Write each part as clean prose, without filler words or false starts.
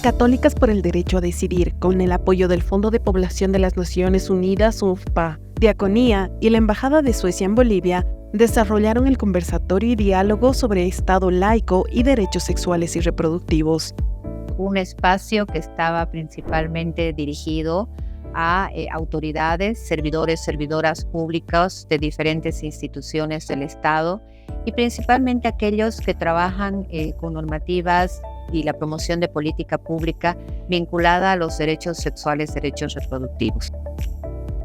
Católicas por el Derecho a Decidir, con el apoyo del Fondo de Población de las Naciones Unidas, UNFPA, Diaconía y la Embajada de Suecia en Bolivia, desarrollaron el conversatorio y diálogo sobre Estado laico y derechos sexuales y reproductivos. Un espacio que estaba principalmente dirigido a autoridades, servidores, servidoras públicas de diferentes instituciones del Estado y principalmente aquellos que trabajan con normativas y la promoción de política pública vinculada a los derechos sexuales, derechos reproductivos.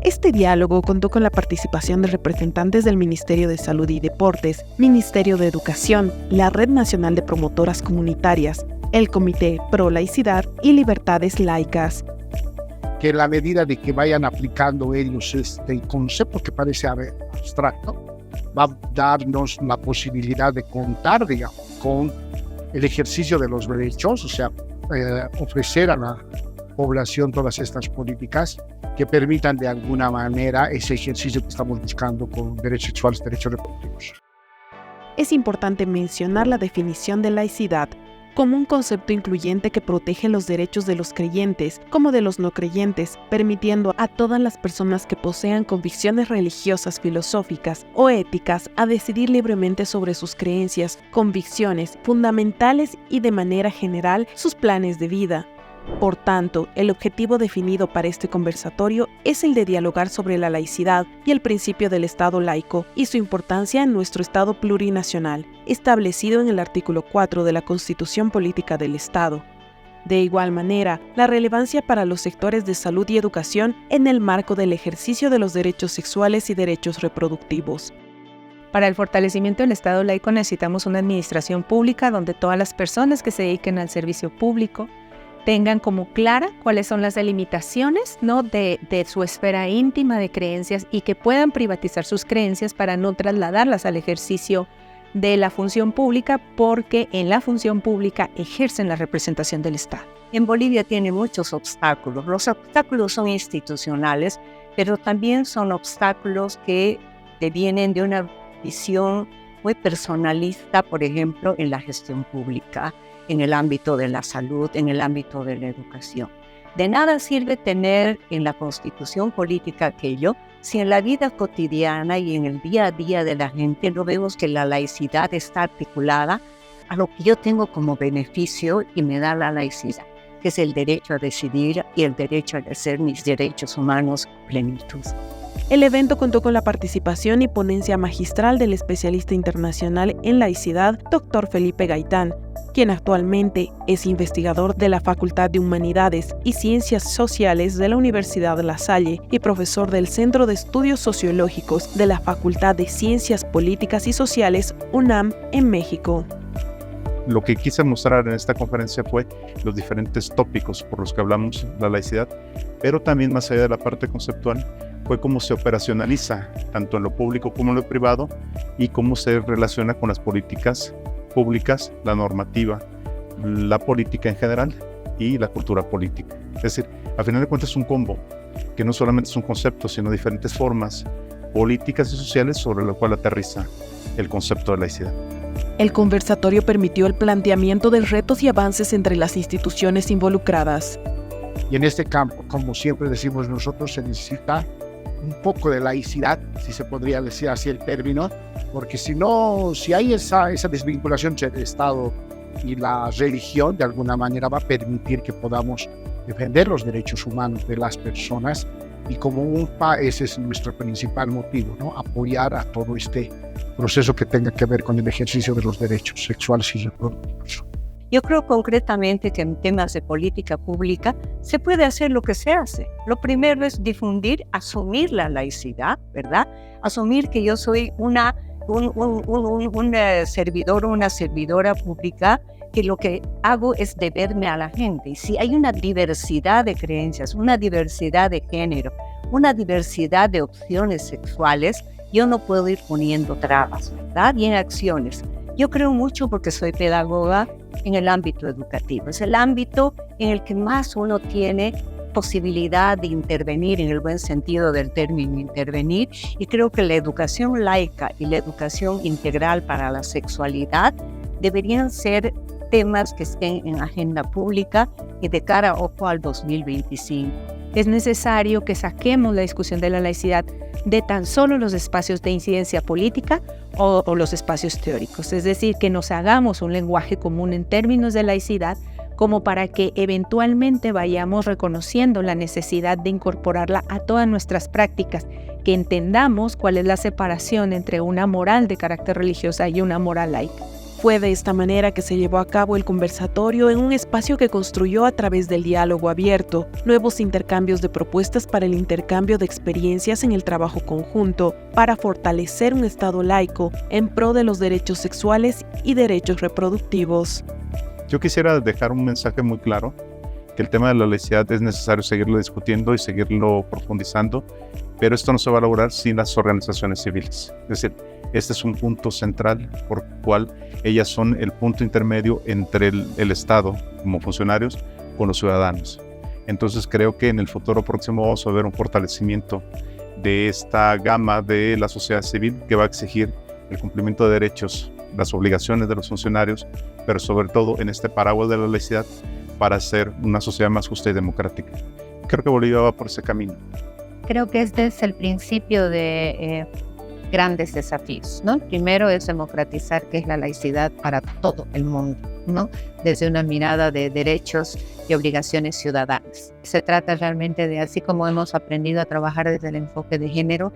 Este diálogo contó con la participación de representantes del Ministerio de Salud y Deportes, Ministerio de Educación, la Red Nacional de Promotoras Comunitarias, el Comité Pro Laicidad y Libertades Laicas. Que en la medida de que vayan aplicando ellos este concepto que parece abstracto, va a darnos la posibilidad de contar, digamos, con el ejercicio de los derechos, o sea, ofrecer a la población todas estas políticas que permitan de alguna manera ese ejercicio que estamos buscando con derechos sexuales, derechos reproductivos. Es importante mencionar la definición de laicidad como un concepto incluyente que protege los derechos de los creyentes como de los no creyentes, permitiendo a todas las personas que posean convicciones religiosas, filosóficas o éticas a decidir libremente sobre sus creencias, convicciones fundamentales y de manera general sus planes de vida. Por tanto, el objetivo definido para este conversatorio es el de dialogar sobre la laicidad y el principio del Estado laico y su importancia en nuestro Estado plurinacional, establecido en el artículo 4 de la Constitución Política del Estado. De igual manera, la relevancia para los sectores de salud y educación en el marco del ejercicio de los derechos sexuales y derechos reproductivos. Para el fortalecimiento del Estado laico necesitamos una administración pública donde todas las personas que se dediquen al servicio público tengan como clara cuáles son las delimitaciones, ¿no?, de su esfera íntima de creencias y que puedan privatizar sus creencias para no trasladarlas al ejercicio de la función pública, porque en la función pública ejercen la representación del Estado. En Bolivia tiene muchos obstáculos. Los obstáculos son institucionales, pero también son obstáculos que devienen de una visión muy personalista, por ejemplo, en la gestión pública, en el ámbito de la salud, en el ámbito de la educación. De nada sirve tener en la constitución política aquello si en la vida cotidiana y en el día a día de la gente no vemos que la laicidad está articulada a lo que yo tengo como beneficio y me da la laicidad, que es el derecho a decidir y el derecho a ejercer mis derechos humanos con plenitud. El evento contó con la participación y ponencia magistral del especialista internacional en laicidad, Dr. Felipe Gaitán, quien actualmente es investigador de la Facultad de Humanidades y Ciencias Sociales de la Universidad La Salle y profesor del Centro de Estudios Sociológicos de la Facultad de Ciencias Políticas y Sociales, UNAM, en México. Lo que quise mostrar en esta conferencia fue los diferentes tópicos por los que hablamos de la laicidad, pero también más allá de la parte conceptual, fue cómo se operacionaliza tanto en lo público como en lo privado y cómo se relaciona con las políticas públicas, la normativa, la política en general y la cultura política. Es decir, al final de cuentas es un combo, que no solamente es un concepto, sino diferentes formas políticas y sociales sobre lo cual aterriza el concepto de laicidad. El conversatorio permitió el planteamiento de retos y avances entre las instituciones involucradas. Y en este campo, como siempre decimos nosotros, se necesita un poco de laicidad, si se podría decir así el término, porque si hay esa desvinculación entre el Estado y la religión, de alguna manera va a permitir que podamos defender los derechos humanos de las personas, y como UNFPA ese es nuestro principal motivo, ¿no? Apoyar a todo este proceso que tenga que ver con el ejercicio de los derechos sexuales y reproductivos. Yo creo concretamente que en temas de política pública se puede hacer lo que se hace. Lo primero es difundir, asumir la laicidad, ¿verdad? Asumir que yo soy un servidor o una servidora pública, que lo que hago es deberme a la gente. Y si hay una diversidad de creencias, una diversidad de género, una diversidad de opciones sexuales, yo no puedo ir poniendo trabas, ¿verdad? Y en acciones. Yo creo mucho, porque soy pedagoga, en el ámbito educativo. Es el ámbito en el que más uno tiene posibilidad de intervenir, en el buen sentido del término intervenir, y creo que la educación laica y la educación integral para la sexualidad deberían ser temas que estén en agenda pública y de cara, ojo, al 2025. Es necesario que saquemos la discusión de la laicidad de tan solo los espacios de incidencia política o los espacios teóricos, es decir, que nos hagamos un lenguaje común en términos de laicidad como para que eventualmente vayamos reconociendo la necesidad de incorporarla a todas nuestras prácticas, que entendamos cuál es la separación entre una moral de carácter religiosa y una moral laica. Fue de esta manera que se llevó a cabo el conversatorio en un espacio que construyó a través del diálogo abierto, nuevos intercambios de propuestas para el intercambio de experiencias en el trabajo conjunto, para fortalecer un Estado laico en pro de los derechos sexuales y derechos reproductivos. Yo quisiera dejar un mensaje muy claro, que el tema de la laicidad es necesario seguirlo discutiendo y seguirlo profundizando, pero esto no se va a lograr sin las organizaciones civiles. Es decir, este es un punto central por el cual ellas son el punto intermedio entre el Estado como funcionarios con los ciudadanos. Entonces creo que en el futuro próximo vamos a ver un fortalecimiento de esta gama de la sociedad civil que va a exigir el cumplimiento de derechos, las obligaciones de los funcionarios, pero sobre todo en este paraguas de la laicidad para hacer una sociedad más justa y democrática. Creo que Bolivia va por ese camino. Creo que este es el principio de grandes desafíos, ¿no? Primero es democratizar qué es la laicidad para todo el mundo, ¿no? Desde una mirada de derechos y obligaciones ciudadanas. Se trata realmente de, así como hemos aprendido a trabajar desde el enfoque de género,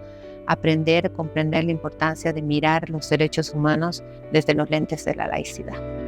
comprender la importancia de mirar los derechos humanos desde los lentes de la laicidad.